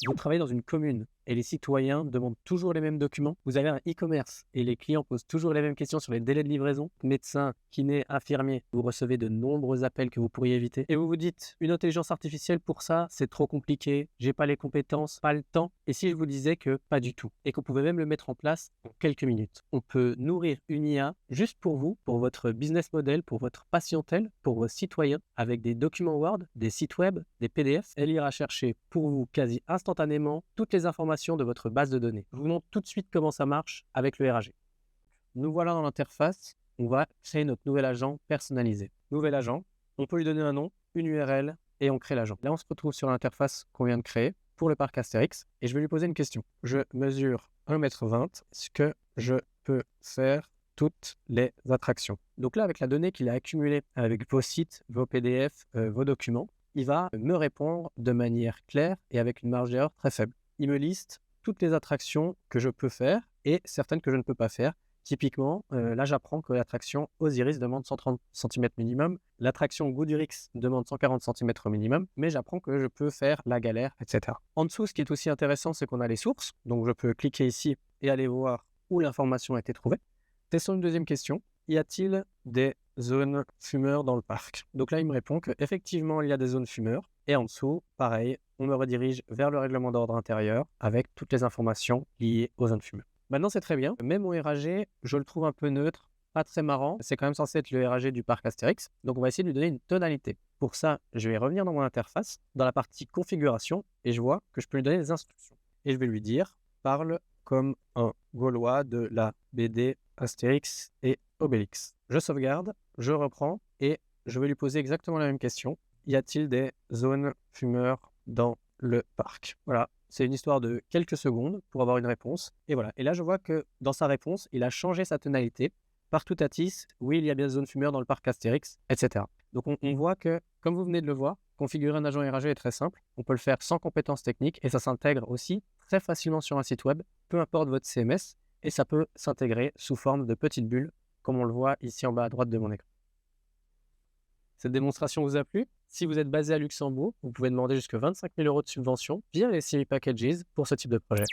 Vous travaillez dans une commune et les citoyens demandent toujours les mêmes documents. Vous avez un e-commerce et les clients posent toujours les mêmes questions sur les délais de livraison. Médecin, kiné, infirmier, vous recevez de nombreux appels que vous pourriez éviter. Et vous vous dites, une intelligence artificielle pour ça, c'est trop compliqué, j'ai pas les compétences, pas le temps. Et si je vous disais que pas du tout et qu'on pouvait même le mettre en place en quelques minutes. On peut nourrir une IA juste pour vous, pour votre business model, pour votre patientèle, pour vos citoyens, avec des documents Word, des sites web, des PDF. Elle ira chercher pour vous quasi instantanément toutes les informations de votre base de données. Je vous montre tout de suite comment ça marche avec le RAG. Nous voilà dans l'interface. On va créer notre nouvel agent personnalisé. Nouvel agent, on peut lui donner un nom, une URL et on crée l'agent. Là, on se retrouve sur l'interface qu'on vient de créer pour le parc Astérix et je vais lui poser une question. Je mesure 1,20 m. Est-ce que je peux faire toutes les attractions? Donc là, avec la donnée qu'il a accumulée avec vos sites, vos PDF, vos documents, il va me répondre de manière claire et avec une marge d'erreur très faible. Il me liste toutes les attractions que je peux faire et certaines que je ne peux pas faire. Typiquement, là, j'apprends que l'attraction Osiris demande 130 cm minimum, l'attraction Goudurix demande 140 cm au minimum, mais j'apprends que je peux faire la galère, etc. En dessous, ce qui est aussi intéressant, c'est qu'on a les sources. Donc, je peux cliquer ici et aller voir où l'information a été trouvée. Testons une deuxième question. Y a-t-il des zones fumeurs dans le parc? Donc là, il me répond qu'effectivement, il y a des zones fumeurs. Et en dessous, pareil, on me redirige vers le règlement d'ordre intérieur avec toutes les informations liées aux zones fumeurs. Maintenant, c'est très bien. Même mon RAG, je le trouve un peu neutre, pas très marrant. C'est quand même censé être le RAG du parc Astérix. Donc, on va essayer de lui donner une tonalité. Pour ça, je vais revenir dans mon interface, dans la partie configuration, et je vois que je peux lui donner des instructions. Et je vais lui dire, parle comme un Gaulois de la BD Astérix et Obélix. Je sauvegarde, je reprends, et je vais lui poser exactement la même question. Y a-t-il des zones fumeurs dans le parc? Voilà, c'est une histoire de quelques secondes pour avoir une réponse. Et voilà, et là je vois que dans sa réponse, il a changé sa tonalité. Partout à Tis, oui, il y a bien des zones fumeurs dans le parc Astérix, etc. Donc on voit que, comme vous venez de le voir, configurer un agent RAG est très simple. On peut le faire sans compétences techniques et ça s'intègre aussi très facilement sur un site web, peu importe votre CMS, et ça peut s'intégrer sous forme de petites bulles, comme on le voit ici en bas à droite de mon écran. Cette démonstration vous a plu? Si vous êtes basé à Luxembourg, vous pouvez demander jusqu'à 25 000 € de subvention via les CMI Packages pour ce type de projet.